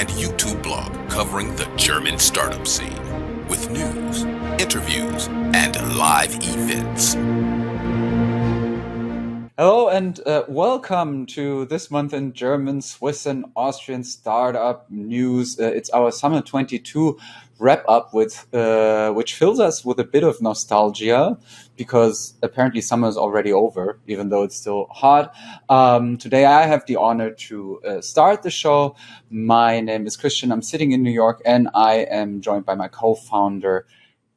and YouTube blog covering the German startup scene with news, interviews, and live events. Hello and welcome to this month in German, Swiss, and Austrian startup news. It's our Summer 22 wrap-up, which fills us with a bit of nostalgia because apparently summer is already over, even though it's still hot. Today I have the honor to start the show. My name is Christian. I'm sitting in New York, and I am joined by my co-founder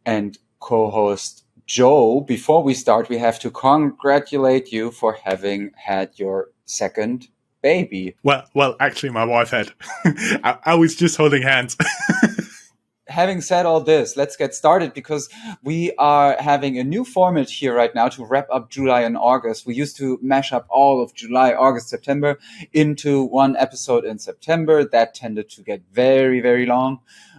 and co-host Joe. Before we start, we have to congratulate you for having had your second baby. Well, actually, my wife had. I was just holding hands. Having said all this, let's get started because we are having a new format here right now to wrap up July and August. We used to mash up all of July, August, September into one episode in September. That tended to get very, very long.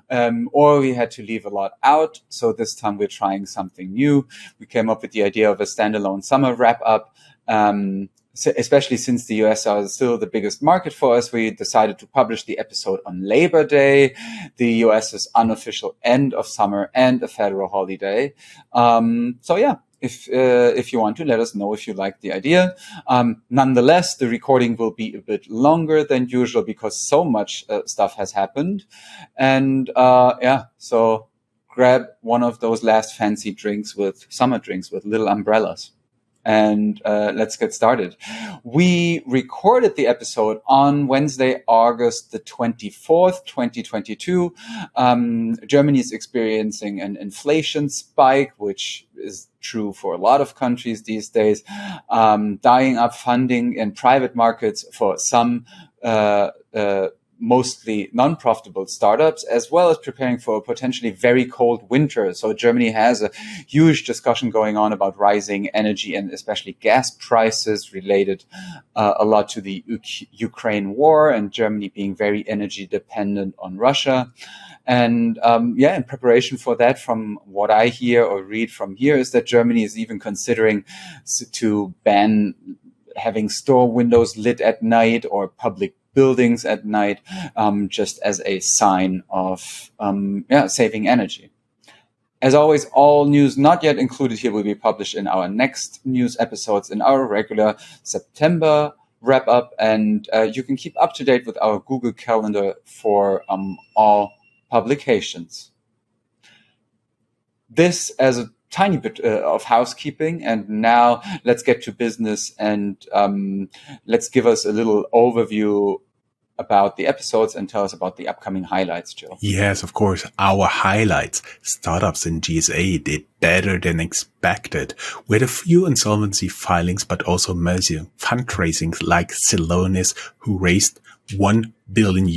Or we had to leave a lot out. So this time we're trying something new. We came up with the idea of a standalone summer wrap up. Especially since the US are still the biggest market for us, we decided to publish the episode on Labor Day, the US's unofficial end of summer and a federal holiday. If you want to, let us know if you like the idea. Nonetheless, the recording will be a bit longer than usual because so much stuff has happened. And so grab one of those last fancy summer drinks with little umbrellas. And let's get started. We recorded the episode on Wednesday, August the 24th, 2022. Germany is experiencing an inflation spike, which is true for a lot of countries these days, dyeing up funding in private markets for some mostly non-profitable startups, as well as preparing for a potentially very cold winter. So Germany has a huge discussion going on about rising energy and especially gas prices related a lot to the Ukraine war and Germany being very energy dependent on Russia. And in preparation for that, from what I hear or read from here, is that Germany is even considering to ban having store windows lit at night or public buildings at night, just as a sign of saving energy. As always, all news not yet included here will be published in our next news episodes in our regular September wrap-up, and you can keep up to date with our Google Calendar for all publications. This as a tiny bit of housekeeping, and now let's get to business and let's give us a little overview about the episodes and tell us about the upcoming highlights, Joe. Yes, of course. Our highlights. Startups in GSA did better than expected. We had a few insolvency filings, but also massive fundraising like Lonas, who raised $1 billion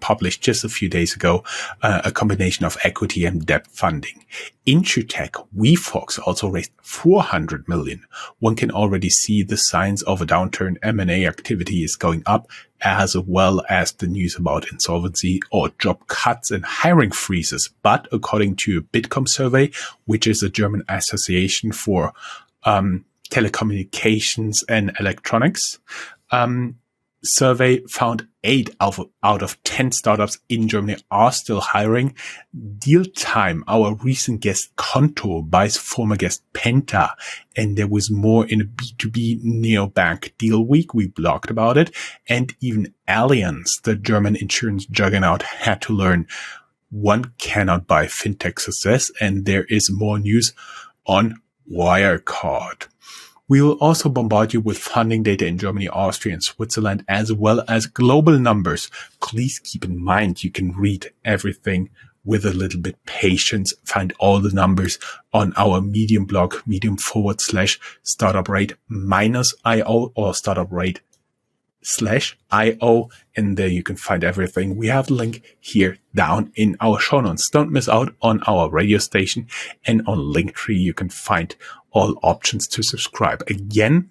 published just a few days ago, a combination of equity and debt funding. Insurtech, Wefox also raised $400 million. One can already see the signs of a downturn. M&A activity is going up, as well as the news about insolvency or job cuts and hiring freezes. But according to a Bitkom survey, which is a German association for telecommunications and electronics, survey found 8 out of 10 startups in Germany are still hiring. Deal Time, our recent guest Konto, buys former guest Penta, and there was more in a B2B neobank deal week. We blogged about it. And even Allianz, the German insurance juggernaut, had to learn one cannot buy Fintech success, and there is more news on Wirecard. We will also bombard you with funding data in Germany, Austria, and Switzerland, as well as global numbers. Please keep in mind you can read everything with a little bit patience. Find all the numbers on our Medium blog, medium/startuprad-io or startuprad/io, and there you can find everything. We have the link here down in our show notes. Don't miss out on our radio station, and on Linktree you can find all options to subscribe. Again,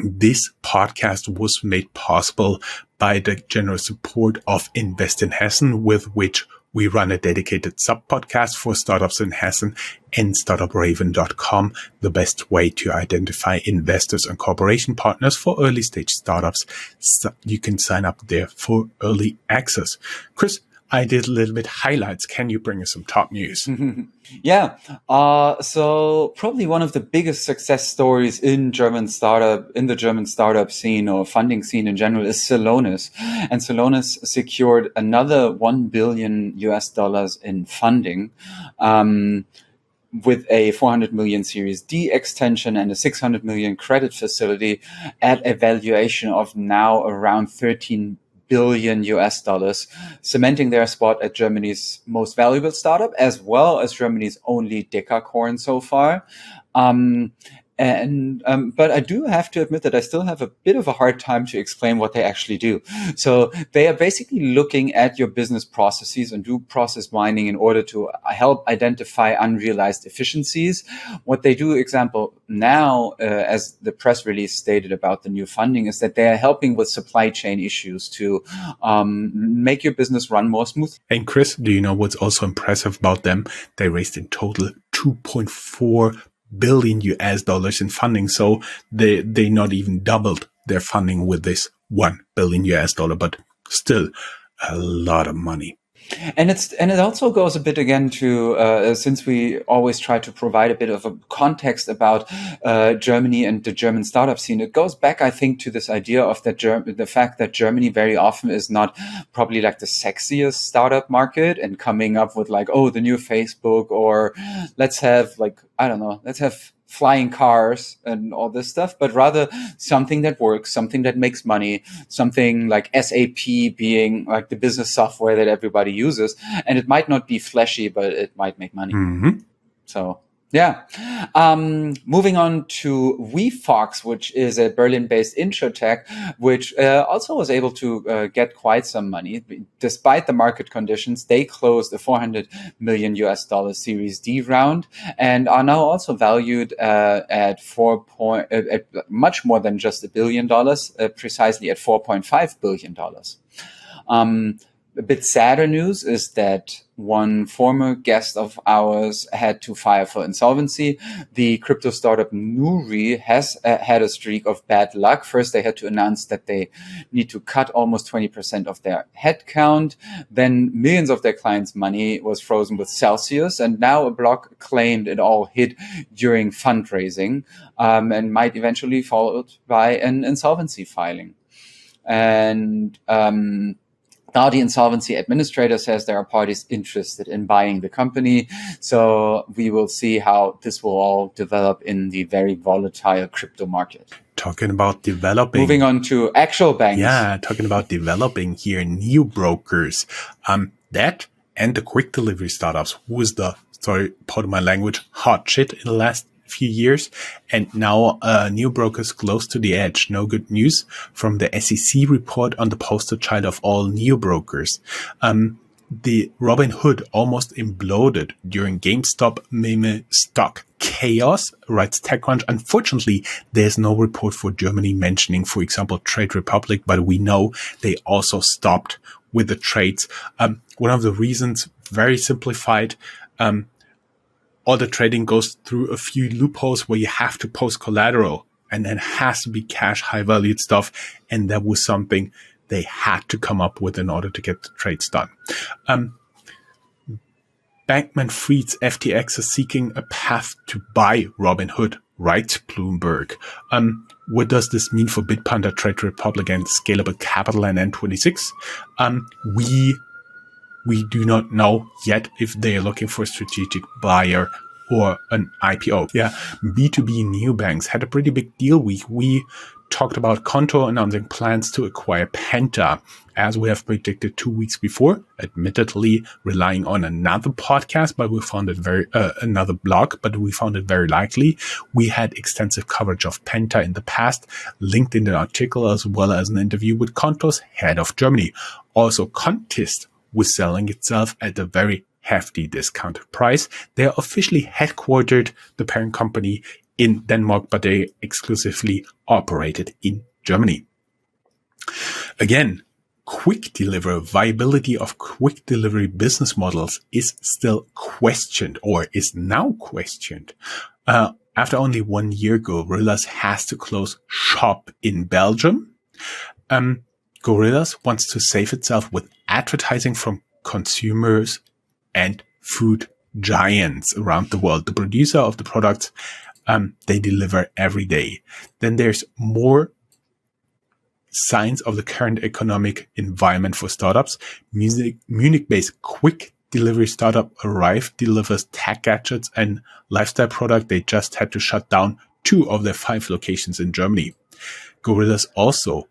this podcast was made possible by the generous support of Invest in Hessen, with which We run a dedicated sub-podcast for startups in Hessen, and Startupraven.com, the best way to identify investors and cooperation partners for early stage startups. So you can sign up there for early access. Chris, I did a little bit highlights. Can you bring us some top news? Yeah. So probably one of the biggest success stories in the German startup scene or funding scene in general is Lonas. And Lonas secured another $1 billion in funding. With a 400 million Series D extension and a 600 million credit facility at a valuation of now around 13 billion dollars, cementing their spot as Germany's most valuable startup, as well as Germany's only decacorn so far. But I do have to admit that I still have a bit of a hard time to explain what they actually do. So they are basically looking at your business processes and do process mining in order to help identify unrealized efficiencies. What they do, example, now, as the press release stated about the new funding, is that they are helping with supply chain issues to make your business run more smoothly. And Chris, do you know what's also impressive about them? They raised in total 2.4 billion dollars in funding. So they not even doubled their funding with this $1 billion, but still a lot of money. And it also goes a bit again to since we always try to provide a bit of a context about Germany and the German startup scene. It goes back, I think, to this idea of the fact that Germany very often is not probably like the sexiest startup market, and coming up with like, oh, the new Facebook, or let's have flying cars and all this stuff, but rather something that works, something that makes money, something like SAP being like the business software that everybody uses. And it might not be flashy, but it might make money. Mm-hmm. So, yeah. Moving on to Wefox, which is a Berlin-based insurtech, which also was able to get quite some money. Despite the market conditions, they closed a $400 million Series D round and are now also valued at much more than just $1 billion, precisely at $4.5 billion. A bit sadder news is that one former guest of ours had to file for insolvency. The crypto startup Nuri has had a streak of bad luck. First, they had to announce that they need to cut almost 20% of their headcount. Then millions of their clients' money was frozen with Celsius. And now a blog claimed it all hit during fundraising and might eventually followed by an insolvency filing. And now the insolvency administrator says there are parties interested in buying the company. So we will see how this will all develop in the very volatile crypto market. Talking about developing. Moving on to actual banks. Yeah, talking about developing here, new brokers. That and the quick delivery startups was the, sorry, pardon my language, hot shit in the last few years, and now new brokers close to the edge. No good news from the SEC report on the poster child of all new brokers. The Robinhood almost imploded during GameStop meme stock chaos, writes TechCrunch. Unfortunately, there's no report for Germany mentioning, for example, Trade Republic, but we know they also stopped with the trades. One of the reasons, very simplified, all the trading goes through a few loopholes where you have to post collateral, and then has to be cash, high valued stuff. And that was something they had to come up with in order to get the trades done. Bankman-Fried's FTX is seeking a path to buy Robinhood, writes Bloomberg. What does this mean for Bitpanda, Trade Republic, and Scalable Capital and N26? We do not know yet if they are looking for a strategic buyer or an IPO. Yeah, B2B neobanks had a pretty big deal week. We talked about Contour announcing plans to acquire Penta, as we have predicted 2 weeks before, admittedly relying on another podcast, but we found it another blog, but we found it very likely. We had extensive coverage of Penta in the past, linked in an article, as well as an interview with Contour's head of Germany. Also, Contist was selling itself at a very hefty discounted price. They are officially headquartered, the parent company, in Denmark, but they exclusively operated in Germany. Again, quick delivery, viability of quick delivery business models is still questioned, or is now questioned. After only 1 year, Gorillas has to close shop in Belgium. Gorillas wants to save itself with advertising from consumers and food giants around the world. The producer of the products, they deliver every day. Then there's more signs of the current economic environment for startups. Munich-based quick delivery startup Arrive delivers tech gadgets and lifestyle product. They just had to shut down 2 of their 5 locations in Germany. Gorillas also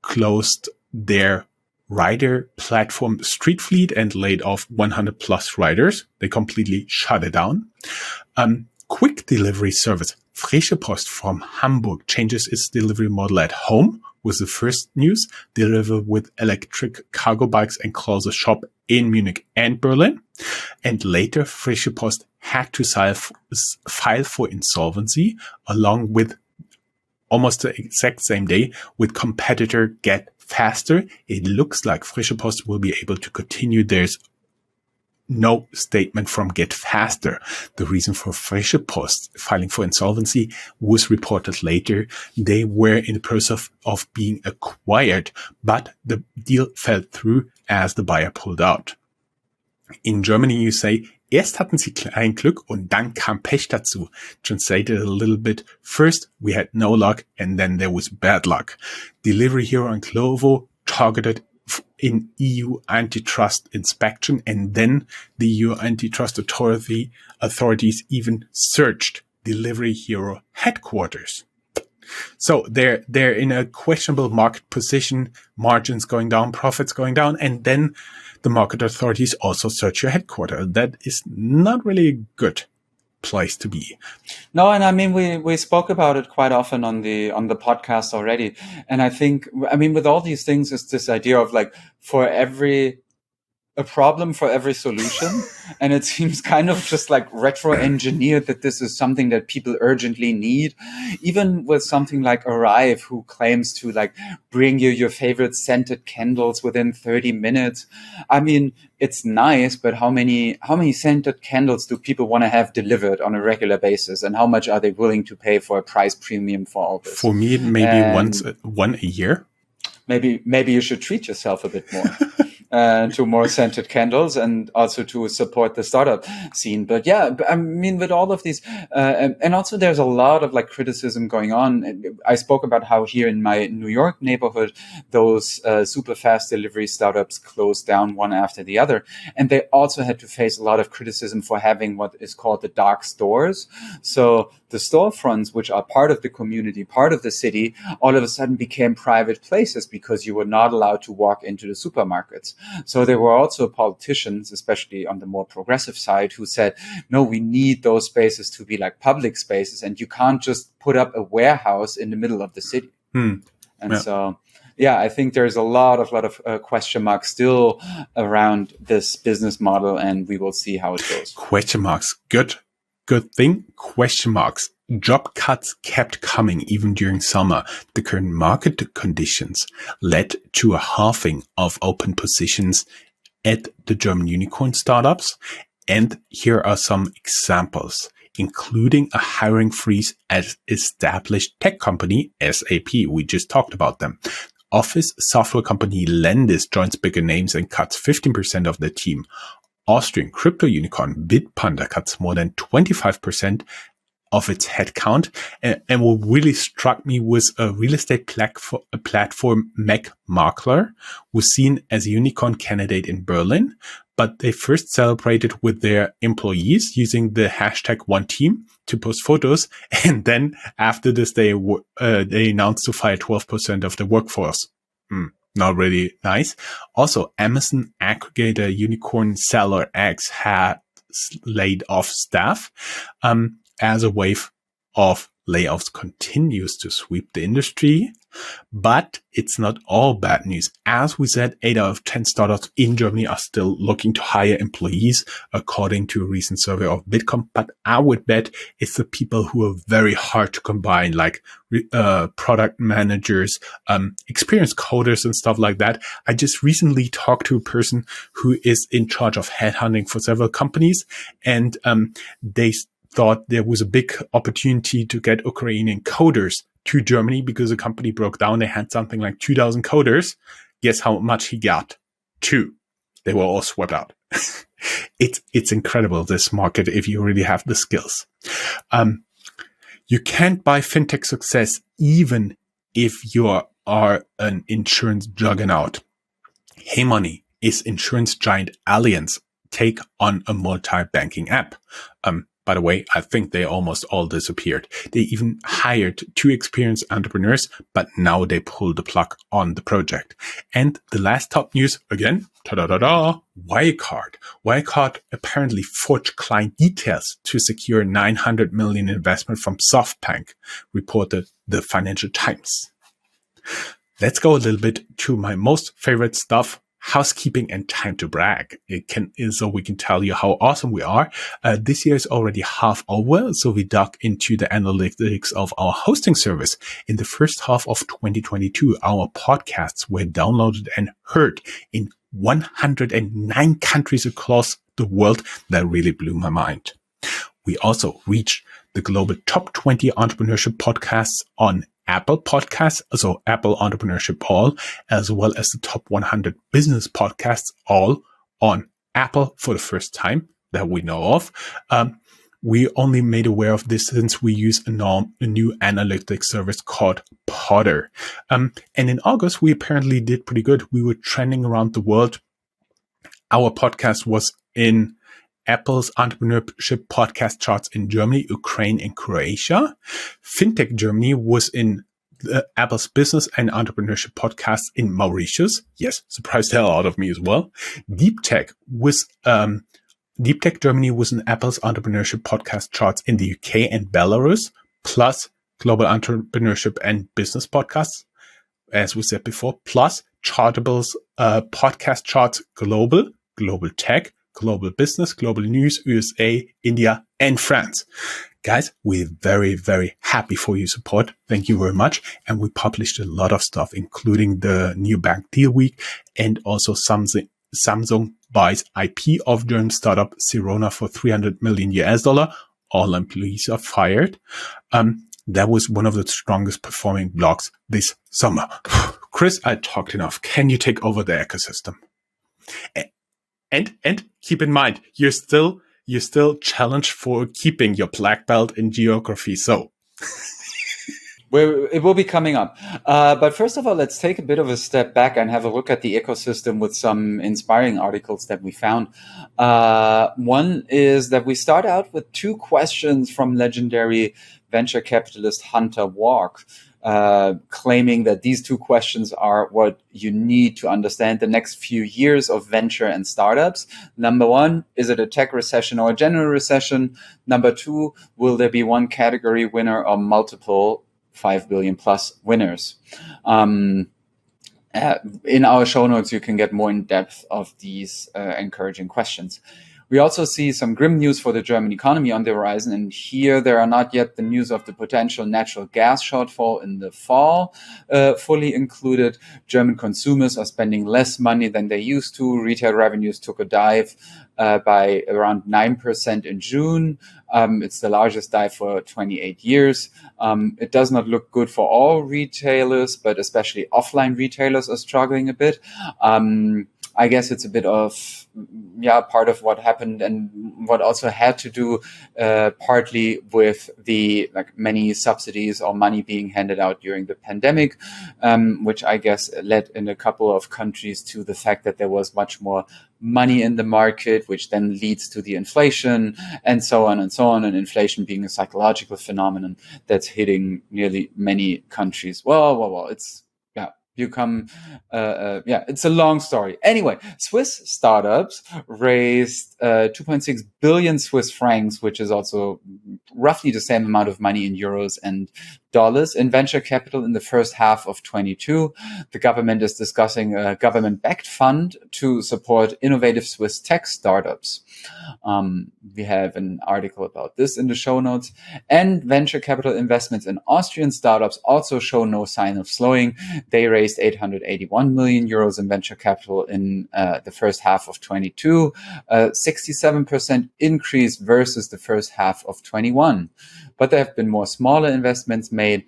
closed their rider platform Street Fleet and laid off 100 plus riders. They completely shut it down. Quick delivery service Frische Post from Hamburg changes its delivery model at home, was the first news. Deliver with electric cargo bikes and close a shop in Munich and Berlin. And later, Frische Post had to file for insolvency along with almost the exact same day with competitor Get Faster. It looks like Frische Post will be able to continue. There's no statement from Get Faster. The reason for Frische Post filing for insolvency was reported later. They were in the process of being acquired, but the deal fell through as the buyer pulled out. In Germany, you say, erst hatten sie klein Glück und dann kam Pech dazu. Translated a little bit. First, we had no luck and then there was bad luck. Delivery Hero and Glovo targeted in EU antitrust inspection, and then the EU antitrust authorities even searched Delivery Hero headquarters. So they're in a questionable market position, margins going down, profits going down, and then the market authorities also search your headquarters. That is not really a good place to be. No, and I mean we spoke about it quite often on the podcast already. And I think, I mean, with all these things, it's this idea of like a problem for every solution. And it seems kind of just like retro engineered that this is something that people urgently need. Even with something like Arrive, who claims to like bring you your favorite scented candles within 30 minutes. I mean, it's nice, but how many scented candles do people want to have delivered on a regular basis? And how much are they willing to pay for a price premium for all this? For me, maybe one a year. Maybe you should treat yourself a bit more. To more scented candles and also to support the startup scene. But yeah, I mean, with all of these, and also there's a lot of like criticism going on. I spoke about how here in my New York neighborhood, those super fast delivery startups closed down one after the other. And they also had to face a lot of criticism for having what is called the dark stores. So the storefronts, which are part of the community, part of the city, all of a sudden became private places because you were not allowed to walk into the supermarkets. So there were also politicians, especially on the more progressive side, who said, no, we need those spaces to be like public spaces, and you can't just put up a warehouse in the middle of the city. So, yeah, I think there's a lot of question marks still around this business model, and we will see how it goes. Question marks. Good thing. Question marks. Job cuts kept coming even during summer. The current market conditions led to a halving of open positions at the German unicorn startups. And here are some examples, including a hiring freeze at established tech company SAP. We just talked about them. Office software company Lendis joins bigger names and cuts 15% of their team. Austrian crypto unicorn Bitpanda cuts more than 25% of its headcount. And what really struck me was a real estate platform, Mac Makler, was seen as a unicorn candidate in Berlin, but they first celebrated with their employees using the hashtag #OneTeam to post photos. And then after this, they announced to fire 12% of the workforce. Not really nice. Also, Amazon aggregator unicorn seller X had laid off staff as a wave of layoffs continues to sweep the industry. But it's not all bad news. As we said, 8 out of 10 startups in Germany are still looking to hire employees, according to a recent survey of Bitkom. But I would bet it's the people who are very hard to combine, like product managers, experienced coders and stuff like that. I just recently talked to a person who is in charge of headhunting for several companies, and they thought there was a big opportunity to get Ukrainian coders to Germany because the company broke down. They had something like 2,000 coders. Guess how much he got? 2. They were all swept out. It's incredible, this market, if you really have the skills. You can't buy fintech success even if you are an insurance juggernaut. Hey Money is insurance giant Allianz take on a multi-banking app. By the way, I think they almost all disappeared. They even hired 2 experienced entrepreneurs, but now they pulled the plug on the project. And the last top news, again, Wirecard. Wirecard apparently forged client details to secure 900 million investment from SoftBank, reported the Financial Times. Let's go a little bit to my most favorite stuff, housekeeping and time to brag. So we can tell you how awesome we are. This year is already half over, so we dug into the analytics of our hosting service. In the first half of 2022, our podcasts were downloaded and heard in 109 countries across the world. That really blew my mind. We also reached the global top 20 entrepreneurship podcasts on Apple Podcasts, so Apple Entrepreneurship All, as well as the top 100 business podcasts, all on Apple for the first time that we know of. We only made aware of this since we use a new analytics service called Podder. And in August, we apparently did pretty good. We were trending around the world. Our podcast was in Apple's entrepreneurship podcast charts in Germany, Ukraine, and Croatia. Fintech Germany was in Apple's business and entrepreneurship podcasts in Mauritius. Yes, surprised the hell out of me as well. Deep Tech Germany was in Apple's entrepreneurship podcast charts in the UK and Belarus, plus global entrepreneurship and business podcasts, as we said before, plus Chartable's podcast charts global tech, global business, global news, USA, India, and France. Guys, we're very, very happy for your support. Thank you very much. And we published a lot of stuff, including the new bank deal week, and also Samsung buys IP of German startup Sirona for $300 million. All employees are fired. That was one of the strongest performing blogs this summer. Chris, I talked enough. Can you take over the ecosystem? And keep in mind, you're still challenged for keeping your black belt in geography. So It will be coming up. But first of all, let's take a bit of a step back and have a look at the ecosystem with some inspiring articles that we found. One is that we start out with 2 questions from legendary venture capitalist Hunter Walk, claiming that these 2 questions are what you need to understand the next few years of venture and startups. Number 1, is it a tech recession or a general recession? Number 2, will there be one category winner or multiple 5 billion plus winners? In our show notes, you can get more in depth of these encouraging questions. We also see some grim news for the German economy on the horizon. And here there are not yet the news of the potential natural gas shortfall in the fall fully included. German consumers are spending less money than they used to. Retail revenues took a dive by around 9% in June. It's the largest dive for 28 years. It does not look good for all retailers, but especially offline retailers are struggling a bit. I guess it's a bit of, part of what happened and what also had to do partly with the many subsidies or money being handed out during the pandemic, which I guess led in a couple of countries to the fact that there was much more money in the market, which then leads to the inflation and so on and so on. And inflation being a psychological phenomenon that's hitting nearly many countries. Well, it's it's a long story. Anyway, Swiss startups raised 2.6 billion Swiss francs, which is also roughly the same amount of money in euros and dollars in venture capital in the first half of 22. The government is discussing a government-backed fund to support innovative Swiss tech startups. We have an article about this in the show notes. And venture capital investments in Austrian startups also show no sign of slowing. They raised 881 million euros in venture capital in the first half of 22, a 67% increase versus the first half of 21. But there have been more smaller investments made.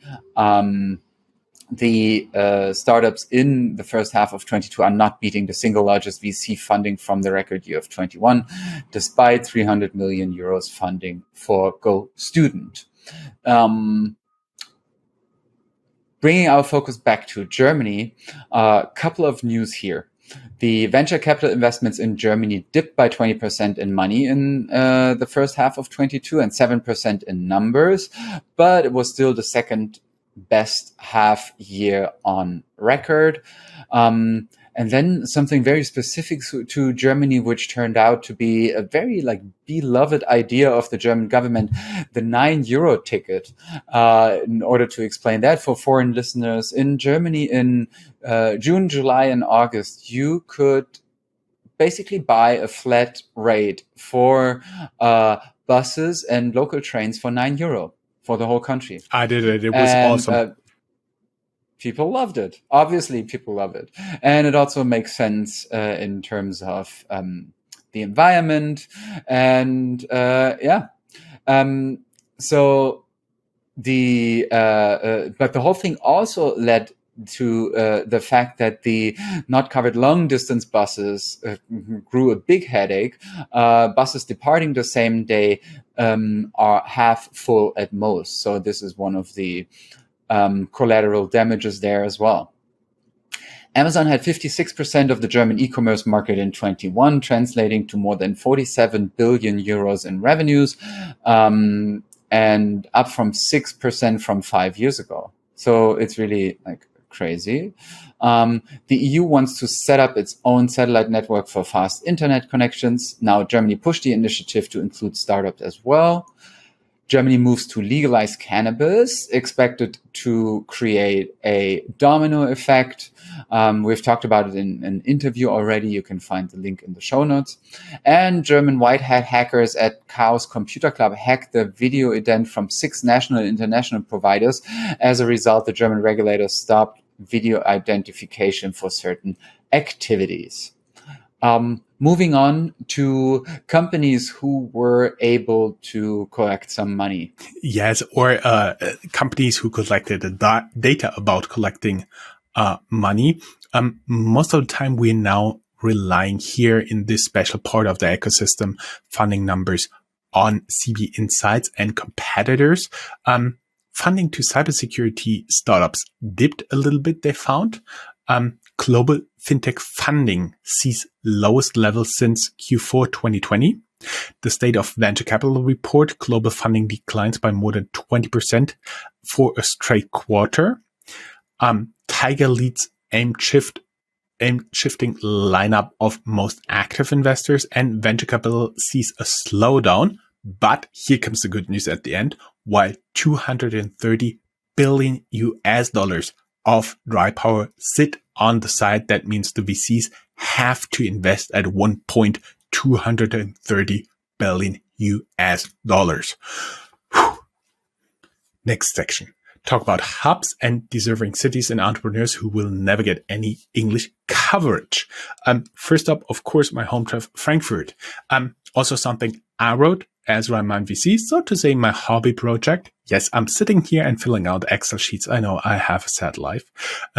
The startups in the first half of 22 are not beating the single largest VC funding from the record year of 21, despite 300 million euros funding for Go Student. Bringing our focus back to Germany, a couple of news here. The venture capital investments in Germany dipped by 20% in money in the first half of 22 and 7% in numbers, but it was still the second best half year on record. And then something very specific to Germany, which turned out to be a very beloved idea of the German government, the €9 ticket. In order to explain that for foreign listeners, in Germany in June, July, and August, you could basically buy a flat rate for buses and local trains for €9 for the whole country. I did it. It was awesome. People loved it. Obviously, people love it. And it also makes sense in terms of the environment. And so but the whole thing also led to the fact that the not covered long distance buses grew a big headache. Buses departing the same day are half full at most. So this is one of the collateral damages there as well. Amazon had 56% of the German e-commerce market in 21, translating to more than 47 billion euros in revenues, and up from 6% from 5 years ago. So it's really crazy. The EU wants to set up its own satellite network for fast internet connections. Now Germany pushed the initiative to include startups as well. Germany moves to legalize cannabis, expected to create a domino effect. We've talked about it in an interview already. You can find the link in the show notes. And German white hat hackers at Chaos Computer Club hacked the video ident from 6 national and international providers. As a result, the German regulators stopped video identification for certain activities. Moving on to companies who were able to collect some money. Yes, or companies who collected the data about collecting money. Most of the time, we're now relying here in this special part of the ecosystem funding numbers on CB Insights and competitors. Funding to cybersecurity startups dipped a little bit, they found. Global Fintech funding sees lowest level since Q4 2020. The State of Venture Capital report, global funding declines by more than 20% for a straight quarter. Tiger leads aim shifting lineup of most active investors, and venture capital sees a slowdown. But here comes the good news at the end. While $230 billion of dry power sit on the side, that means the VCs have to invest at one point $230 billion. Whew. Next section. Talk about hubs and deserving cities and entrepreneurs who will never get any English coverage. First up, of course, my home turf, Frankfurt. Also something I wrote as Rhein-Main VC, so to say my hobby project. Yes, I'm sitting here and filling out Excel sheets. I know I have a sad life.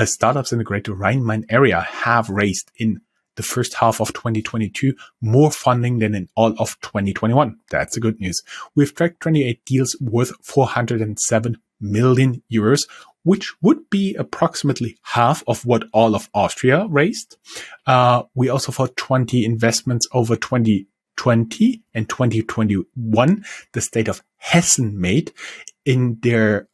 Startups in the greater Rhein-Main area have raised in the first half of 2022 more funding than in all of 2021. That's the good news. We've tracked 28 deals worth 407 million euros, which would be approximately half of what all of Austria raised. We also found 20 investments over 2020 and 2021. The state of Hessen made in their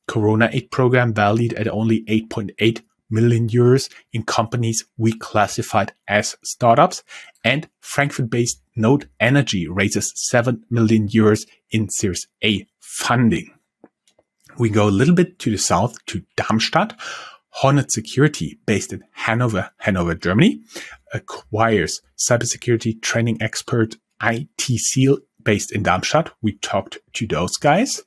Corona aid program, valued at only 8.8 million euros in companies we classified as startups. And Frankfurt-based Node Energy raises 7 million euros in Series A funding. We go a little bit to the south to Darmstadt. Hornet Security, based in Hanover, Germany, acquires cybersecurity training expert IT Seal, based in Darmstadt. We talked to those guys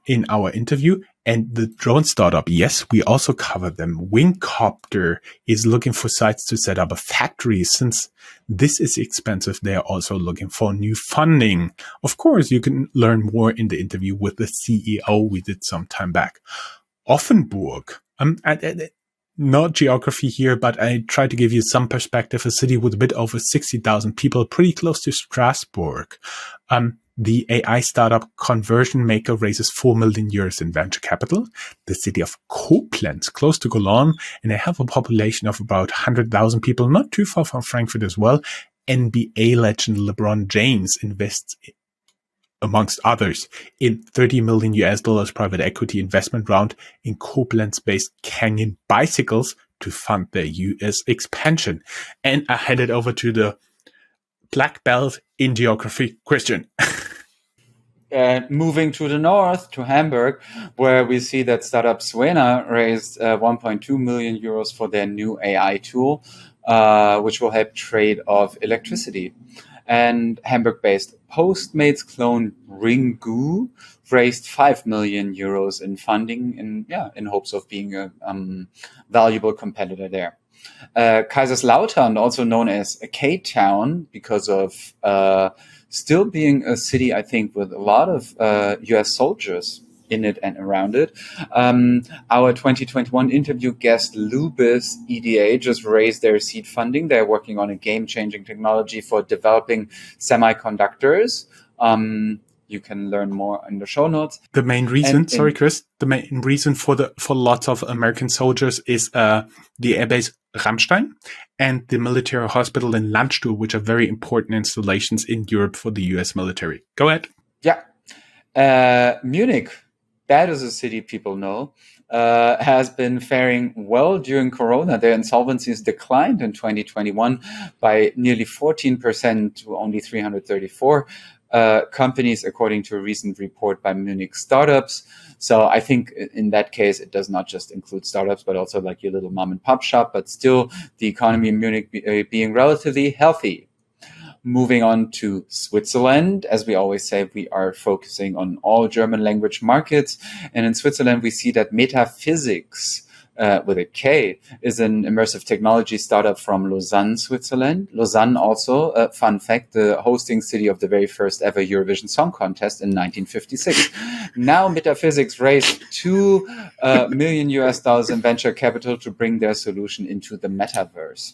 in our interview. And the drone startup, yes, we also covered them. Wingcopter is looking for sites to set up a factory. Since this is expensive, they are also looking for new funding. Of course, you can learn more in the interview with the CEO we did some time back. Offenburg, not geography here, but I try to give you some perspective. A city with a bit over 60,000 people, pretty close to Strasbourg. The AI startup Conversion Maker raises 4 million euros in venture capital. The city of Koblenz, close to Cologne, and they have a population of about 100,000 people, not too far from Frankfurt as well. NBA legend LeBron James invests, amongst others, in $30 million private equity investment round in Koblenz-based Canyon Bicycles to fund their US expansion. And I headed over to the black belt in geography, Christian. Moving to the north, to Hamburg, where we see that startup Suena raised 1.2 million euros for their new AI tool, which will help trade of electricity. And Hamburg-based Postmates clone Ringu raised 5 million euros in funding in hopes of being a valuable competitor there. Kaiserslautern, also known as a K-Town because of still being a city, I think, with a lot of US soldiers in it and around it. Our 2021 interview guest, Lubis EDA, just raised their seed funding. They're working on a game-changing technology for developing semiconductors. You can learn more in the show notes. The main reason, the main reason for lots of American soldiers is the airbase Ramstein and the military hospital in Landstuhl, which are very important installations in Europe for the US military. Go ahead. Yeah. Munich, that is a city people know, has been faring well during Corona. Their insolvencies declined in 2021 by nearly 14% to only 334 companies, according to a recent report by Munich Startups. So I think in that case, it does not just include startups, but also like your little mom and pop shop, but still the economy in Munich being relatively healthy. Moving on to Switzerland, as we always say, we are focusing on all German language markets. And in Switzerland, we see that Metaphysics, with a K, is an immersive technology startup from Lausanne, Switzerland. Lausanne also, fun fact, the hosting city of the very first ever Eurovision Song Contest in 1956. Now Metaphysics raised $2 million in venture capital to bring their solution into the metaverse.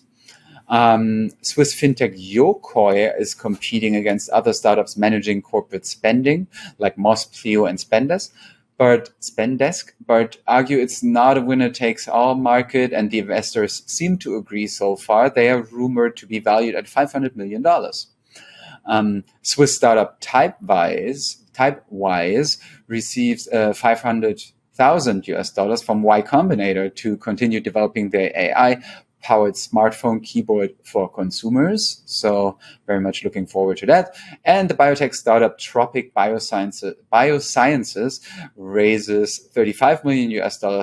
Swiss fintech Yokoi is competing against other startups managing corporate spending, like Moss, Pleo, and Spendesk, but argue it's not a winner-takes-all market, and the investors seem to agree so far. They are rumored to be valued at $500 million. Swiss startup Typewise receives $500,000 from Y Combinator to continue developing their AI-powered smartphone keyboard for consumers. So very much looking forward to that. And the biotech startup Tropic Biosciences raises $35 million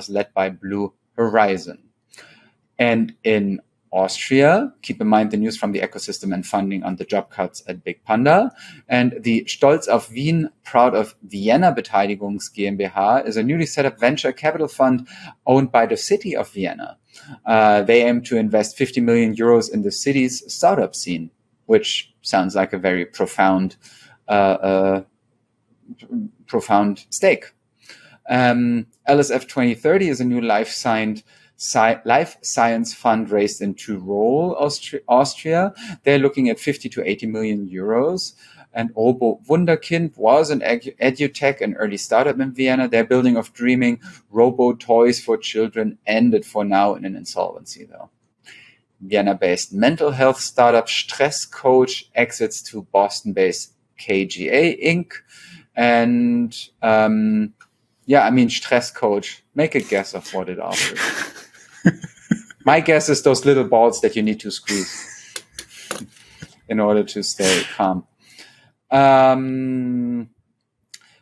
led by Blue Horizon. And in Austria, keep in mind the news from the ecosystem and funding on the job cuts at Big Panda. And the Stolz auf Wien, Proud of Vienna Beteiligungs GmbH is a newly set up venture capital fund owned by the city of Vienna. They aim to invest 50 million euros in the city's startup scene, which sounds like a very profound stake. LSF 2030 is a new life science fund raised in Tyrol, Austria. They're looking at 50 to 80 million euros. And Robo Wunderkind was an edutech and early startup in Vienna. Their building of dreaming robo toys for children ended for now in an insolvency, though. Vienna-based mental health startup Stress Coach exits to Boston-based KGA Inc. And Stress Coach, make a guess of what it offers. My guess is those little balls that you need to squeeze in order to stay calm.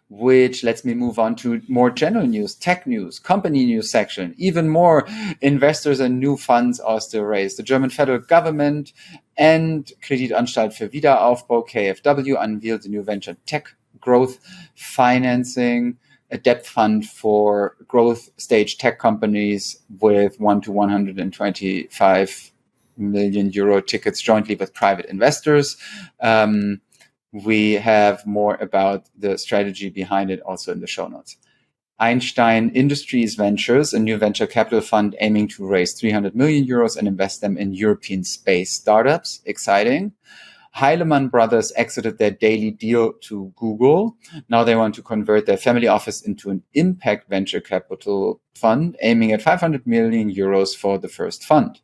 Which lets me move on to more general news, tech news, company news section. Even more investors and new funds are still raised. The German federal government and Kreditanstalt für Wiederaufbau, KfW, unveiled the new venture tech growth financing, a debt fund for growth stage tech companies with 1 to 125 million euro tickets jointly with private investors. We have more about the strategy behind it also in the show notes. Einstein Industries Ventures, a new venture capital fund aiming to raise 300 million euros and invest them in European space startups. Exciting. Heilemann Brothers exited their daily deal to Google. Now they want to convert their family office into an impact venture capital fund, aiming at 500 million euros for the first fund.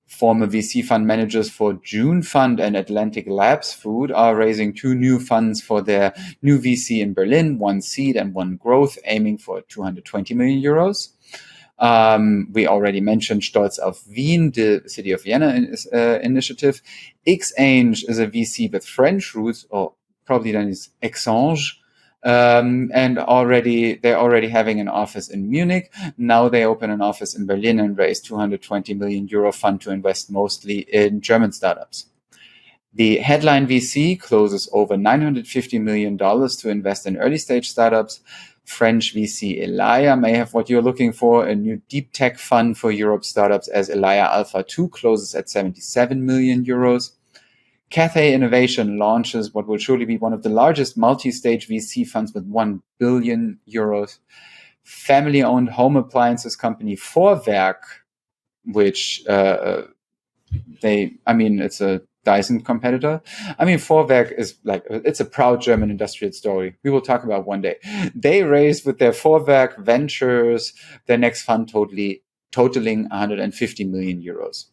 Former VC fund managers for June Fund and Atlantic Labs Food are raising 2 new funds for their new VC in Berlin, 1 seed and 1 growth, aiming for 220 million euros. We already mentioned Stolz auf Wien, the City of Vienna initiative. Xange is a VC with French roots, or probably then is Xange. And they're already having an office in Munich. Now they open an office in Berlin and raise 220 million euro fund to invest mostly in German startups. The headline VC closes over $950 million to invest in early stage startups. French VC Elia may have what you're looking for, a new deep tech fund for Europe startups, as Elia Alpha 2 closes at 77 million euros. Cathay Innovation launches what will surely be one of the largest multi-stage VC funds with 1 billion euros. Family-owned home appliances company Vorwerk, which it's a Dyson competitor. Vorwerk is it's a proud German industrial story. We will talk about one day. They raised with their Vorwerk Ventures their next fund totaling 150 million euros.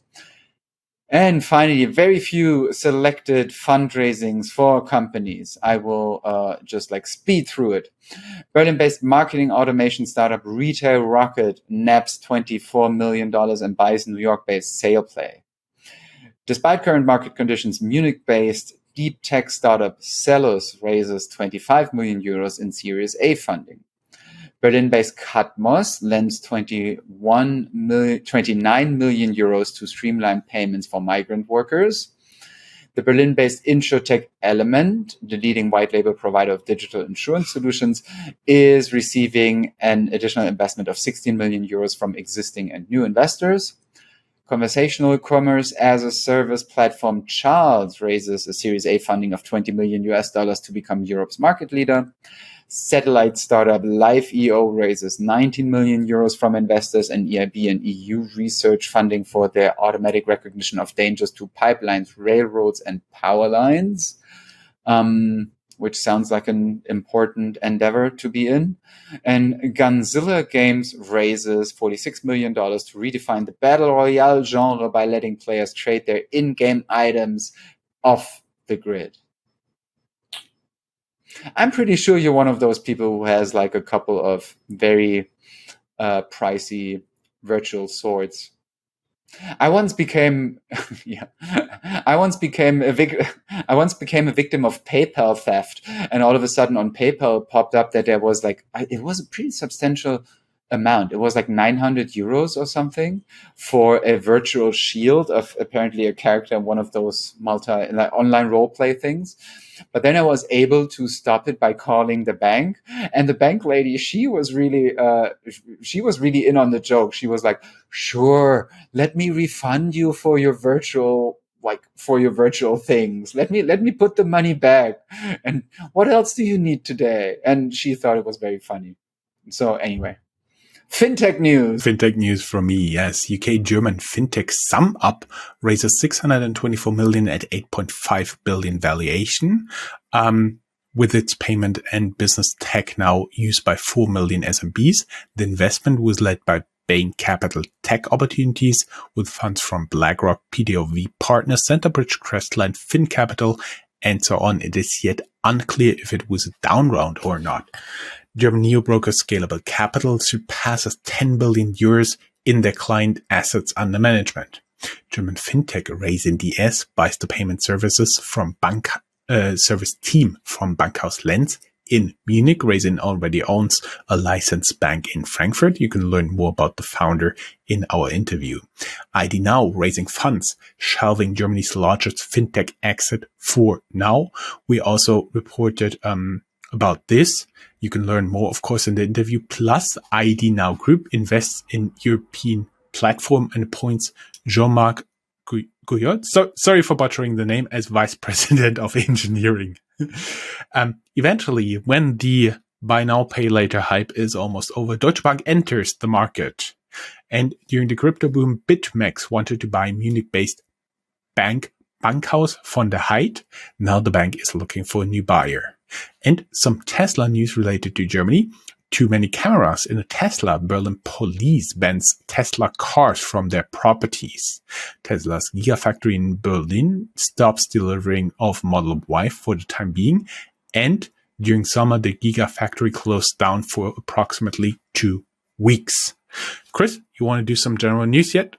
And finally, very few selected fundraisings for companies. I will just speed through it. Berlin-based marketing automation startup Retail Rocket naps $24 million and buys New York-based SalePlay. Despite current market conditions, Munich-based deep tech startup Cellus raises 25 million euros in Series A funding. Berlin-based Catmos lends 29 million euros to streamline payments for migrant workers. The Berlin-based insurtech Element, the leading white label provider of digital insurance solutions, is receiving an additional investment of 16 million euros from existing and new investors. Conversational commerce as a service platform Charles raises a Series A funding of $20 million to become Europe's market leader. Satellite startup Live.io raises 19 million euros from investors and EIB and EU research funding for their automatic recognition of dangers to pipelines, railroads, and power lines, which sounds like an important endeavor to be in. And Gunzilla Games raises $46 million to redefine the battle royale genre by letting players trade their in-game items off the grid. I'm pretty sure you're one of those people who has a couple of very pricey virtual swords. I once became a victim of PayPal theft, and all of a sudden on PayPal popped up that there was it was a pretty substantial amount. It was 900 euros or something for a virtual shield of apparently a character in one of those online role play things. But then I was able to stop it by calling the bank, and the bank lady, she was really in on the joke. She was like, "Sure, let me refund you for your virtual things. Let me put the money back. And what else do you need today?" And she thought it was very funny. So anyway. Fintech news. Fintech news from me, yes. UK-German fintech SumUp raises 624 million at 8.5 billion valuation. With its payment and business tech now used by 4 million SMBs, the investment was led by Bain Capital Tech Opportunities with funds from BlackRock, PDOV Partners, Centerbridge, Crestline, FinCapital, and so on. It is yet unclear if it was a down round or not. German neobroker Scalable Capital surpasses 10 billion euros in their client assets under management. German Fintech Raisin DS buys the payment services from service team from Bankhaus Lenz in Munich. Raisin already owns a licensed bank in Frankfurt. You can learn more about the founder in our interview. ID Now raising funds, shelving Germany's largest fintech exit for now. We also reported about this. You can learn more, of course, in the interview. Plus, ID Now Group invests in European platform and appoints Jean-Marc Gouillot, sorry for butchering the name, as Vice President of Engineering. Eventually, when the buy now, pay later hype is almost over, Deutsche Bank enters the market. And during the crypto boom, BitMEX wanted to buy Munich-based bank Bankhaus von der Heid. Now the bank is looking for a new buyer. And some Tesla news related to Germany. Too many cameras in a Tesla. Berlin police bans Tesla cars from their properties. Tesla's Gigafactory in Berlin stops delivering of Model Y for the time being. And during summer, the Gigafactory closed down for approximately 2 weeks. Chris, you want to do some general news yet?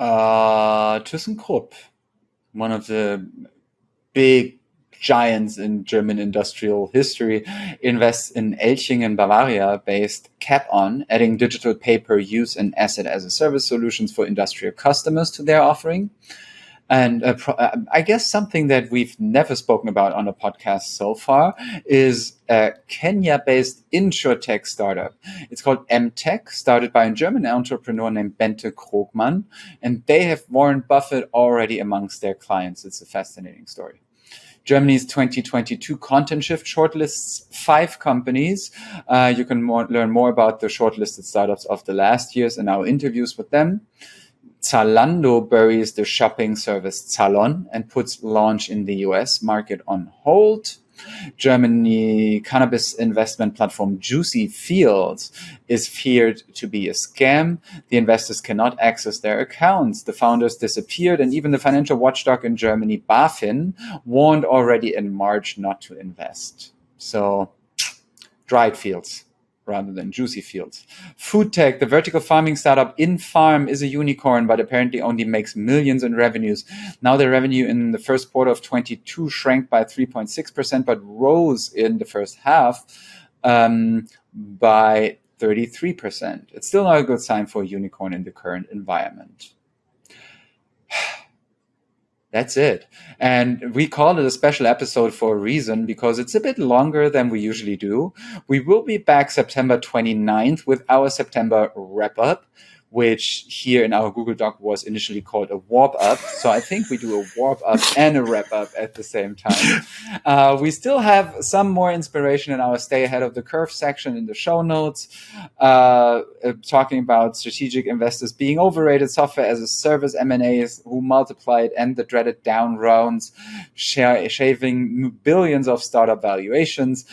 ThyssenKrupp, one of the big giants in German industrial history, invests in Elchingen, Bavaria-based Cap-On, adding digital pay-per-use and asset-as-a-service solutions for industrial customers to their offering. And I guess something that we've never spoken about on a podcast so far is a Kenya-based insurtech startup. It's called MTech, started by a German entrepreneur named Bente Krogmann, and they have Warren Buffett already amongst their clients. It's a fascinating story. Germany's 2022 Content Shift shortlists 5 companies. You can learn more about the shortlisted startups of the last years in our interviews with them. Zalando buries the shopping service Zalon and puts launch in the US market on hold. Germany cannabis investment platform Juicy Fields is feared to be a scam. The investors cannot access their accounts. The founders disappeared, and even the financial watchdog in Germany, BaFin, warned already in March not to invest. So, dried fields rather than juicy fields. Food tech, the vertical farming startup InFarm is a unicorn, but apparently only makes millions in revenues. Now the revenue in the first quarter of 22 shrank by 3.6%, but rose in the first half by 33%. It's still not a good sign for a unicorn in the current environment. That's it. And we call it a special episode for a reason, because it's a bit longer than we usually do. We will be back September 29th with our September wrap-up, which here in our Google Doc was initially called a warp-up. So I think we do a warp-up and a wrap-up at the same time. We still have some more inspiration in our Stay Ahead of the Curve section in the show notes, talking about strategic investors being overrated, software as a service M&As who multiplied, and the dreaded down rounds, shaving billions of startup valuations.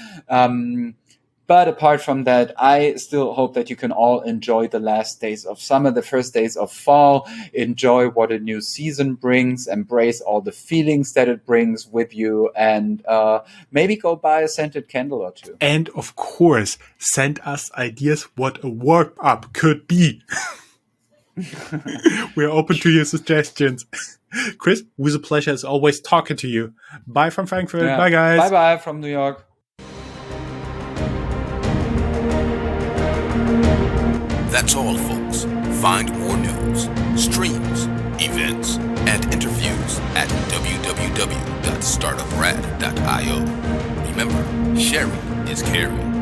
But apart from that, I still hope that you can all enjoy the last days of summer, the first days of fall, enjoy what a new season brings, embrace all the feelings that it brings with you, and maybe go buy a scented candle or two. And of course, send us ideas what a warp-up could be. We're open to your suggestions. Chris, it was a pleasure as always talking to you. Bye from Frankfurt. Yeah. Bye, guys. Bye-bye from New York. That's all, folks. Find more news, streams, events, and interviews at www.startuprad.io. Remember, sharing is caring.